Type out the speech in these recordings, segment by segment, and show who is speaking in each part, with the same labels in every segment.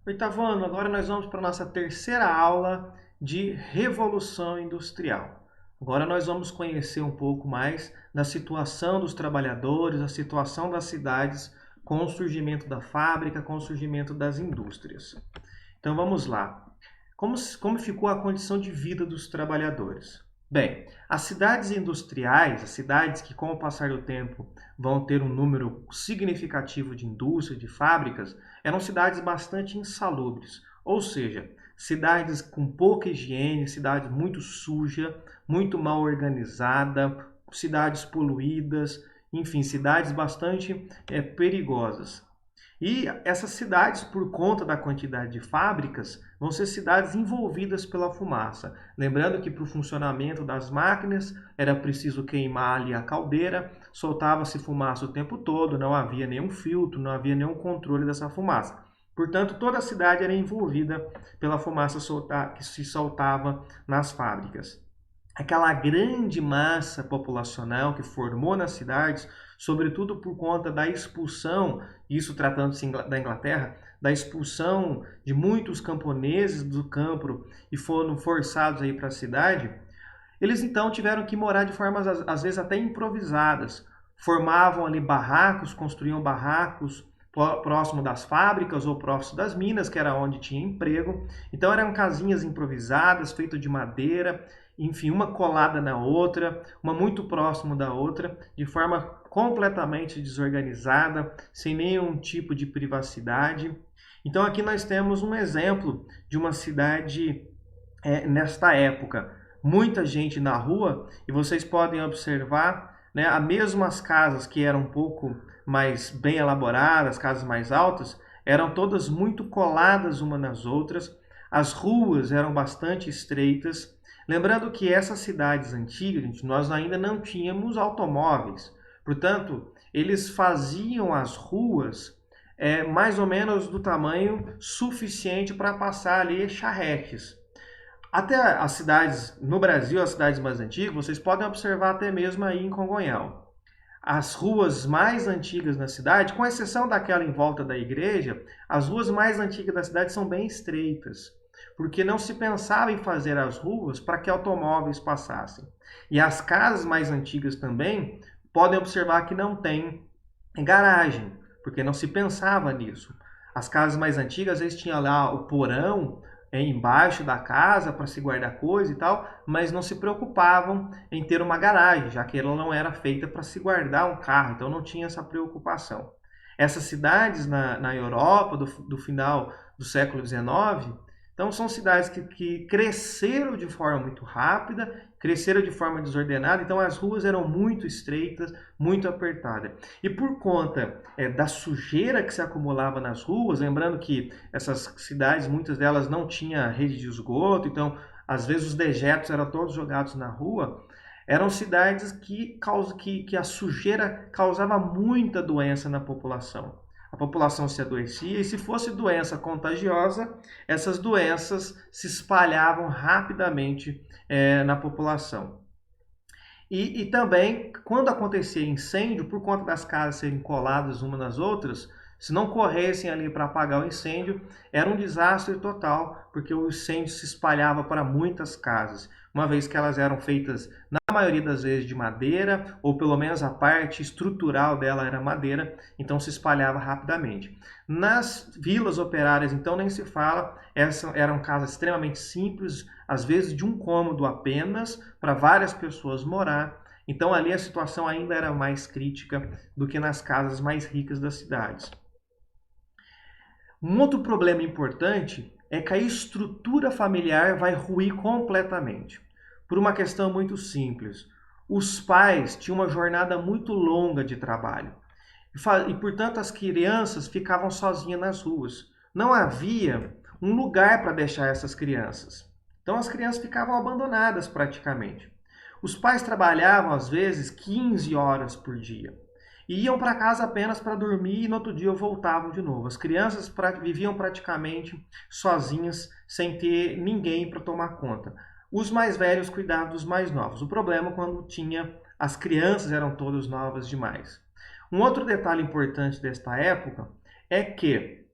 Speaker 1: Oitavo ano, agora nós vamos para a nossa terceira aula de Revolução Industrial. Agora nós vamos conhecer um pouco mais da situação dos trabalhadores, a situação das cidades com o surgimento da fábrica, com o surgimento das indústrias. Então vamos lá. Como ficou a condição de vida dos trabalhadores? Bem, as cidades industriais, as cidades que com o passar do tempo vão ter um número significativo de indústrias, de fábricas, eram cidades bastante insalubres, ou seja, cidades com pouca higiene, cidades muito sujas, muito mal organizadas, cidades poluídas, enfim, cidades bastante perigosas. E essas cidades, por conta da quantidade de fábricas, vão ser cidades envolvidas pela fumaça. Lembrando que para o funcionamento das máquinas era preciso queimar ali a caldeira, soltava-se fumaça o tempo todo, não havia nenhum filtro, não havia nenhum controle dessa fumaça. Portanto, toda a cidade era envolvida pela fumaça que se soltava nas fábricas. Aquela grande massa populacional que formou nas cidades, sobretudo por conta da expulsão, isso tratando-se da Inglaterra, da expulsão de muitos camponeses do campo e foram forçados a ir para a cidade, eles então tiveram que morar de formas às vezes até improvisadas. Formavam ali barracos, construíam barracos próximo das fábricas ou próximo das minas, que era onde tinha emprego. Então eram casinhas improvisadas, feitas de madeira, enfim, uma colada na outra, uma muito próximo da outra, de forma completamente desorganizada, sem nenhum tipo de privacidade. Então aqui nós temos um exemplo de uma cidade nesta época. Muita gente na rua, e vocês podem observar, né, as mesmas casas que eram um pouco mais bem elaboradas, casas mais altas, eram todas muito coladas umas nas outras, as ruas eram bastante estreitas. Lembrando que essas cidades antigas, gente, nós ainda não tínhamos automóveis, portanto, eles faziam as ruas mais ou menos do tamanho suficiente para passar ali charretes. Até as cidades, no Brasil, as cidades mais antigas, vocês podem observar até mesmo aí em Congonhal. As ruas mais antigas na cidade, com exceção daquela em volta da igreja, as ruas mais antigas da cidade são bem estreitas, porque não se pensava em fazer as ruas para que automóveis passassem. E as casas mais antigas também podem observar que não tem garagem, porque não se pensava nisso. As casas mais antigas, eles tinham lá o porão embaixo da casa para se guardar coisa e tal, mas não se preocupavam em ter uma garagem, já que ela não era feita para se guardar um carro, então não tinha essa preocupação. Essas cidades na Europa do final do século XIX, então são cidades que cresceram de forma muito rápida, cresceram de forma desordenada, então as ruas eram muito estreitas, muito apertadas. E por conta da sujeira que se acumulava nas ruas, lembrando que essas cidades, muitas delas não tinham rede de esgoto, então às vezes os dejetos eram todos jogados na rua, eram cidades que a sujeira causava muita doença na população. A população se adoecia e se fosse doença contagiosa, essas doenças se espalhavam rapidamente na população. E também, quando acontecia incêndio, por conta das casas serem coladas umas nas outras, se não corressem ali para apagar o incêndio, era um desastre total, porque o incêndio se espalhava para muitas casas, uma vez que elas eram feitas, na maioria das vezes, de madeira, ou pelo menos a parte estrutural dela era madeira, então se espalhava rapidamente. Nas vilas operárias, então, nem se fala, essas eram casas extremamente simples, às vezes de um cômodo apenas, para várias pessoas morar. Então ali a situação ainda era mais crítica do que nas casas mais ricas das cidades. Um outro problema importante é que a estrutura familiar vai ruir completamente. Por uma questão muito simples. Os pais tinham uma jornada muito longa de trabalho. E portanto, as crianças ficavam sozinhas nas ruas. Não havia um lugar para deixar essas crianças. Então, as crianças ficavam abandonadas praticamente. Os pais trabalhavam, às vezes, 15 horas por dia. E iam para casa apenas para dormir e no outro dia voltavam de novo. As crianças viviam praticamente sozinhas, sem ter ninguém para tomar conta. Os mais velhos cuidavam dos mais novos. O problema é quando as crianças eram todas novas demais. Um outro detalhe importante desta época é que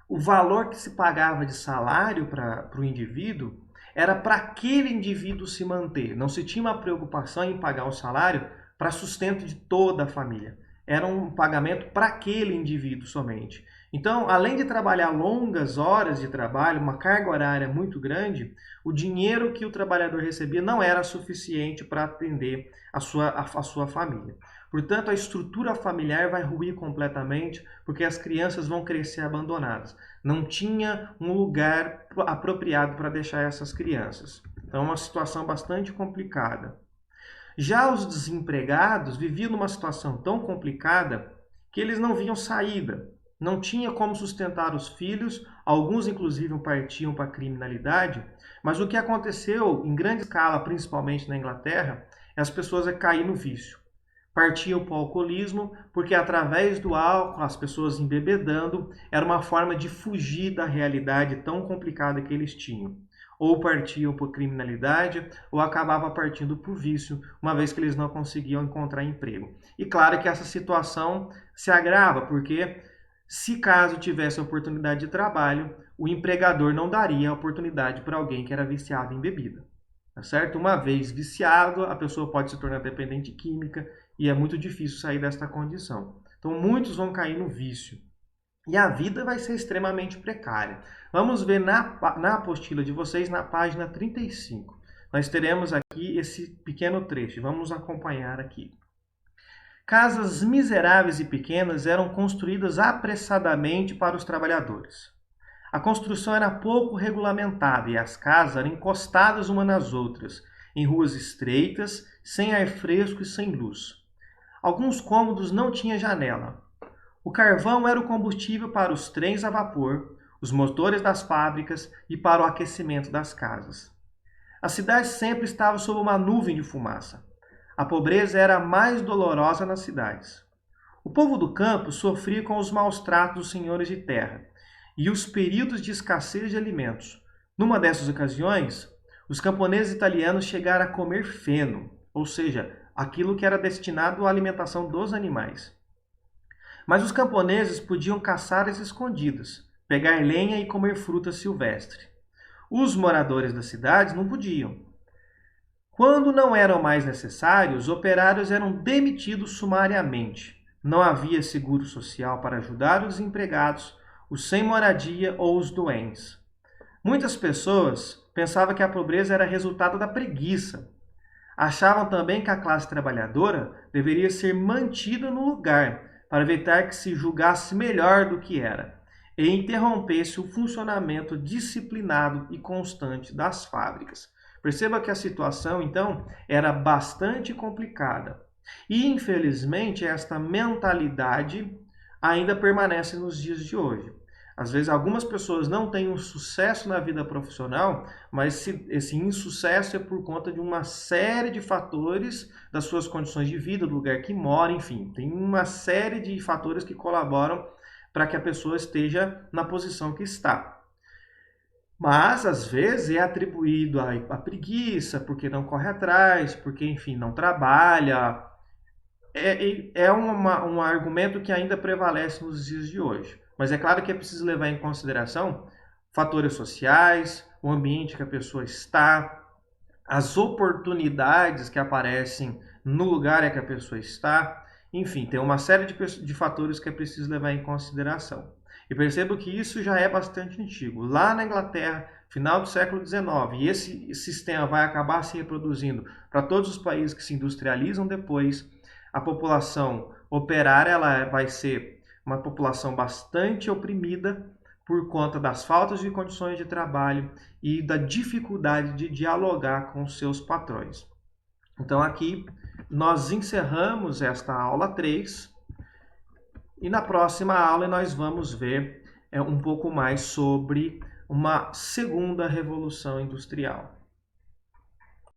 Speaker 1: o valor que se pagava de salário para o indivíduo era para aquele indivíduo se manter. Não se tinha uma preocupação em pagar o salário para sustento de toda a família. Era um pagamento para aquele indivíduo somente. Então, além de trabalhar longas horas de trabalho, uma carga horária muito grande, o dinheiro que o trabalhador recebia não era suficiente para atender a sua família. Portanto, a estrutura familiar vai ruir completamente, porque as crianças vão crescer abandonadas. Não tinha um lugar apropriado para deixar essas crianças. Então, é uma situação bastante complicada. Já os desempregados viviam numa situação tão complicada que eles não viam saída. Não tinha como sustentar os filhos, alguns inclusive partiam para a criminalidade, mas o que aconteceu em grande escala, principalmente na Inglaterra, é as pessoas caírem no vício. Partiam para o alcoolismo, porque através do álcool, as pessoas embebedando, era uma forma de fugir da realidade tão complicada que eles tinham. Ou partiam por criminalidade, ou acabava partindo para o vício, uma vez que eles não conseguiam encontrar emprego. E claro que essa situação se agrava, porque se caso tivesse oportunidade de trabalho, o empregador não daria a oportunidade para alguém que era viciado em bebida. Tá certo? Uma vez viciado, a pessoa pode se tornar dependente química e é muito difícil sair desta condição. Então, muitos vão cair no vício. E a vida vai ser extremamente precária. Vamos ver na apostila de vocês, na página 35. Nós teremos aqui esse pequeno trecho. Vamos acompanhar aqui. Casas miseráveis e pequenas eram construídas apressadamente para os trabalhadores. A construção era pouco regulamentada e as casas eram encostadas umas nas outras, em ruas estreitas, sem ar fresco e sem luz. Alguns cômodos não tinham janela. O carvão era o combustível para os trens a vapor, os motores das fábricas e para o aquecimento das casas. A cidade sempre estava sob uma nuvem de fumaça. A pobreza era a mais dolorosa nas cidades. O povo do campo sofria com os maus tratos dos senhores de terra e os períodos de escassez de alimentos. Numa dessas ocasiões, os camponeses italianos chegaram a comer feno, ou seja, aquilo que era destinado à alimentação dos animais. Mas os camponeses podiam caçar às escondidas, pegar lenha e comer fruta silvestre. Os moradores das cidades não podiam. Quando não eram mais necessários, os operários eram demitidos sumariamente. Não havia seguro social para ajudar os desempregados, os sem moradia ou os doentes. Muitas pessoas pensavam que a pobreza era resultado da preguiça. Achavam também que a classe trabalhadora deveria ser mantida no lugar, para evitar que se julgasse melhor do que era e interrompesse o funcionamento disciplinado e constante das fábricas. Perceba que a situação, então, era bastante complicada. E, infelizmente, esta mentalidade ainda permanece nos dias de hoje. Às vezes, algumas pessoas não têm um sucesso na vida profissional, mas esse insucesso é por conta de uma série de fatores das suas condições de vida, do lugar que mora, enfim. Tem uma série de fatores que colaboram para que a pessoa esteja na posição que está. Mas, às vezes, é atribuído à preguiça, porque não corre atrás, porque, enfim, não trabalha. É um argumento que ainda prevalece nos dias de hoje. Mas é claro que é preciso levar em consideração fatores sociais, o ambiente que a pessoa está, as oportunidades que aparecem no lugar em que a pessoa está. Enfim, tem uma série de fatores que é preciso levar em consideração. E percebo que isso já é bastante antigo. Lá na Inglaterra, final do século XIX, e esse sistema vai acabar se reproduzindo para todos os países que se industrializam depois. A população operária ela vai ser uma população bastante oprimida por conta das faltas de condições de trabalho e da dificuldade de dialogar com os seus patrões. Então aqui nós encerramos esta aula 3 e na próxima aula nós vamos ver um pouco mais sobre uma segunda revolução industrial.